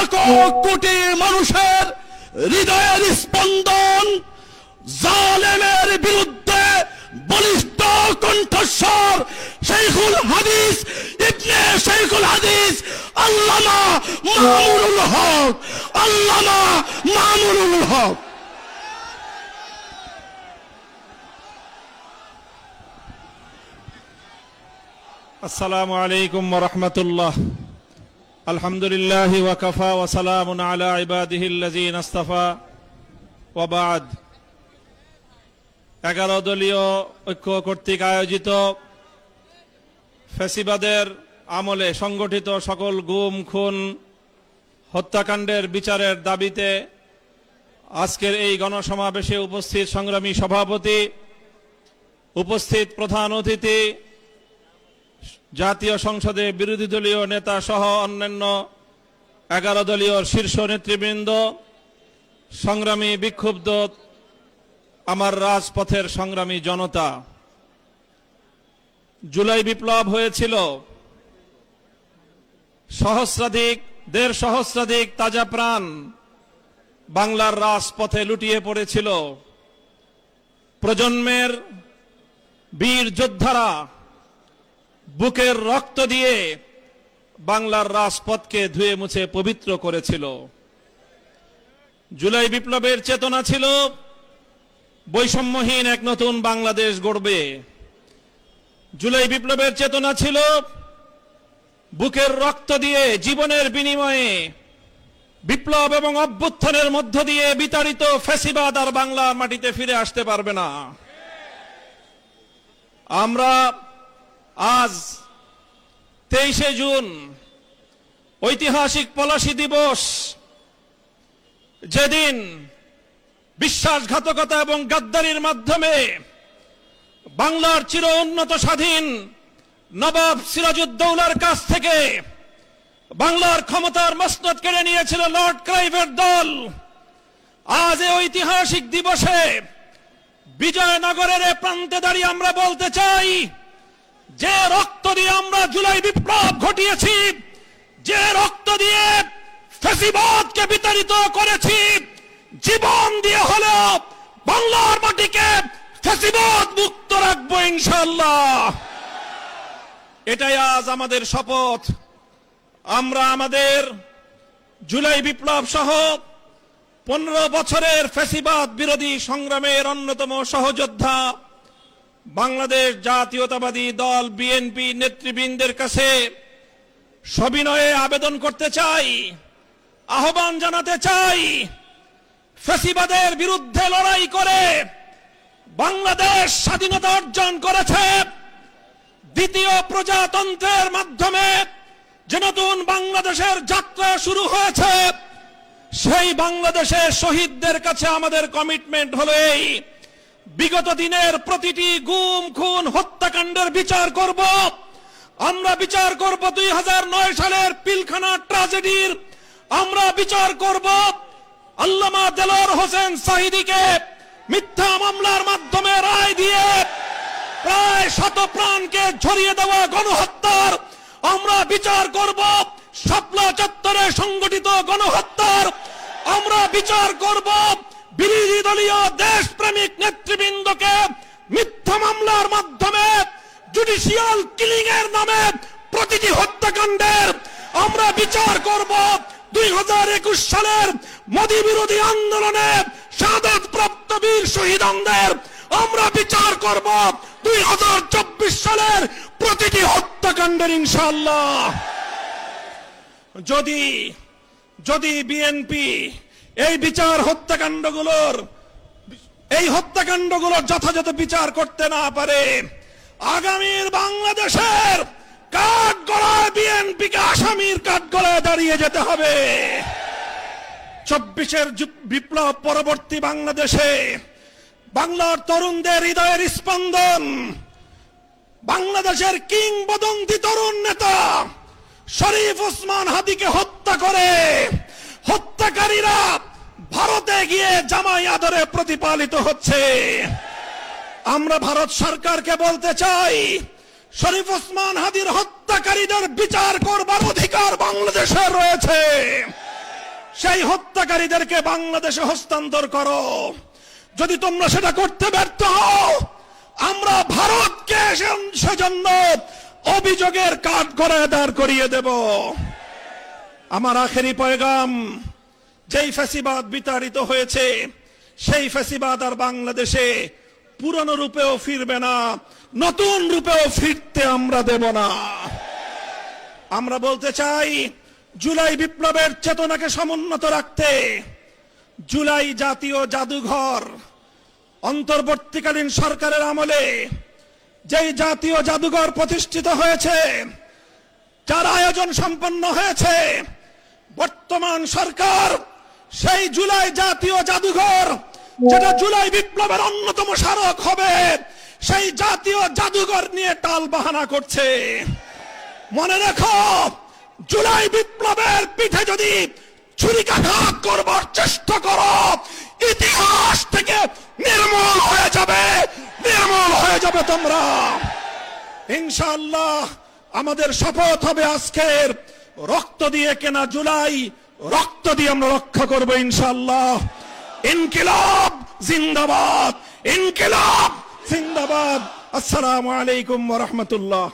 লাখো কোটি মানুষের হৃদয়ের স্পন্দন, জালেমের বিরুদ্ধে বলিষ্ঠ কণ্ঠস্বর শাইখুল হাদিস ইবনে শাইখুল হাদিস আল্লামা মামুনুল হক, আল্লামা মামুনুল হক। আসসালামু আলাইকুম ওয়া রাহমাতুল্লাহ। আলহামদুলিল্লাহি ওয়া কাফা ওয়া সালামুন আলা ইবাদিহিল্লাযিনা ইসতাফা ওয়া বা'দ। 11 দলীয় ঐক্য কর্তৃক আয়োজিত ফ্যাসিবাদের আমলে সংগঠিত সকল গুম খুন হত্যাকাণ্ডের বিচারের দাবিতে আজকের এই গণসমাবেশে উপস্থিত সংগ্রামী সভাপতি, উপস্থিত প্রধান অতিথি, জাতীয় সংসদে বিরোধী দলীয় নেতা সহ অন্যান্য 11 দলীয় শীর্ষ নেতৃবৃন্দ, সংগ্রামী বিক্ষুব্ধ আমার রাজপথের সংগ্রামী জনতা, জুলাই বিপ্লব হয়েছিল, দেড় সহস্রাধিক তাজা প্রাণ বাংলার রাজপথে লুটিয়ে পড়েছিল। প্রজন্মের বীর যোদ্ধারা বুকের রক্ত দিয়ে বাংলার রাজপথকে ধুয়ে মুছে পবিত্র করেছিল। জুলাই বিপ্লবের চেতনা ছিল বৈষম্যহীন এক নতুন বাংলাদেশ গড়বে। জুলাই বিপ্লবের চেতনা ছিল বুকের রক্ত দিয়ে জীবনের বিনিময়ে বিপ্লব এবং অভ্যুত্থানের মধ্য দিয়ে বিতাড়িত ফ্যাসিবাদ আর বাংলার মাটিতে ফিরে আসতে পারবে না। আমরা আজ 23শে জুন ঐতিহাসিক পলাশী দিবস, যেদিন বিশ্বাসঘাতকতা এবং গাদ্দারির মাধ্যমে বাংলার চির উন্নত স্বাধীন নবাব সিরাজউদ্দৌলার কাছ থেকে বাংলার ক্ষমতার মসনদ কেড়ে নিয়েছিল লর্ড ক্লাইভের দল। আজ এই ঐতিহাসিক দিবসে বিজয়নগরের প্রান্তে দাঁড়িয়ে আমরা বলতে চাই, যে রক্ত দিয়ে আমরা জুলাই বিপ্লব ঘটিয়েছি, যে রক্ত দিয়ে ফ্যাসিবাদকে বিতাড়িত করেছি, জীবন দিয়ে হলেও বাংলার মাটিকে ফ্যাসিবাদ মুক্ত রাখবো ইনশাআল্লাহ। এটাই আজ আমাদের শপথ। আমরা আমাদের জুলাই বিপ্লব সহ 15 বছরের ফ্যাসিবাদ বিরোধী সংগ্রামের অন্যতম সহযোদ্ধা বাংলাদেশ জাতীয়তাবাদী দল বিএনপি নেতৃবৃন্দের কাছে সবিনয়ে আবেদন করতে চাই, আহ্বান জানাতে চাই, ফ্যাসিবাদের বিরুদ্ধে লড়াই করে বাংলাদেশ স্বাধীনতা অর্জন করেছে। দ্বিতীয় প্রজাতন্ত্রের মাধ্যমে যে নতুন বাংলাদেশের যাত্রা শুরু হয়েছে, সেই বাংলাদেশের শহীদদের কাছে আমাদের কমিটমেন্ট হলো এই, বিগত দিনের প্রতিটি গুম খুন হত্যাকাণ্ডের বিচার করব। আমরা বিচার করব 2009 সালের পিলখানা ট্র্যাজেডির, আমরা বিচার করব আল্লামা দেলোয়ার হোসেন সাঈদীকে মিথ্যা মামলার মাধ্যমে রায় দিয়ে প্রায় 100 প্রাণকে ঝরিয়ে দেওয়া গণহত্যার, আমরা বিচার করব শাপলা চত্বরে সংগঠিত গণহত্যার, আমরা বিচার করব বিরোধী দলীয় দেশপ্রেমিক নেতৃবৃন্দকে মিথ্যা মামলার মাধ্যমে জুডিশিয়াল কিলিং এর নামে প্রতিটি হত্যাকাণ্ডের, আমরা বিচার করব 2021 সালের মোদী বিরোধী আন্দোলনে শাহাদাত প্রাপ্ত বীর শহীদদের, আমরা বিচার করব 2024 সালের প্রতিটি হত্যাকাণ্ডের ইনশাআল্লাহ। যদি বিএনপি এই হত্যাকাণ্ডগুলোর যথাযথ বিচার করতে না পারে, আগামীর বাংলাদেশের কাঠগড়ায় বিএনপিকে আসামির কাঠগড়ায় দাঁড়িয়ে যেতে হবে। 24-এর বিপ্লব পরবর্তী বাংলাদেশে বাংলার তরুণদের হৃদয়ের স্পন্দন, বাংলাদেশের কিংবদন্তি তরুণ নেতা শরীফ ওসমান হাদিকে হত্যা করে হত্যাকারীরা ভারতে গিয়ে জামাই আদরে প্রতিপালিত হচ্ছে। আমরা ভারত সরকারকে বলতে চাই, শরীফ ওসমান হাদির হত্যাকারীদের বিচার করবার অধিকার বাংলাদেশের রয়েছে। সেই হত্যাকারীদেরকে বাংলাদেশে হস্তান্তর করো। যদি তোমরা সেটা করতে ব্যর্থ হও, আমরা ভারতকে সেজন্য অভিযোগের কাঠগড়ায় দাঁড় করিয়ে দেব। আমার আখেরি পয়গাম, যেই ফ্যাসিবাদ বিতাড়িত হয়েছে সেই ফ্যাসিবাদ আর বাংলাদেশে পুরনো রূপেও ফিরবে না, নতুন রূপেও ফিরতে আমরা দেব না। আমরা বলতে চাই, জুলাই বিপ্লবের চেতনাকে সমুন্নত রাখতে জুলাই জাতীয় জাদুঘর অন্তর্বর্তীকালীন সরকারের আমলে যেই জাতীয় জাদুঘর প্রতিষ্ঠিত হয়েছে, যার আয়োজন সম্পন্ন হয়েছে, বর্তমান সরকার সেই জুলাই জাতীয় জাদুঘর, যেটা জুলাই বিপ্লবের অন্যতম স্মারক হবে, সেই জাতীয় জাদুঘর নিয়ে টাল বাহানা করছে। মনে রাখো, জুলাই বিপ্লবের পিঠে যদি ছুরিকাঘাত করবার চেষ্টা করো, ইতিহাস থেকে নির্মূল হয়ে যাবে তোমরা। ইনশাআল্লাহ আমাদের শপথ হবে আজকের, রক্ত দিয়ে কেনা জুলাই, রক্ত দিয়ে আমরা রক্ষা করব ইনশাআল্লাহ। ইনকিলাব জিন্দাবাদ, ইনকিলাব জিন্দাবাদ। আসসালামু আলাইকুম ওয়া রাহমাতুল্লাহ।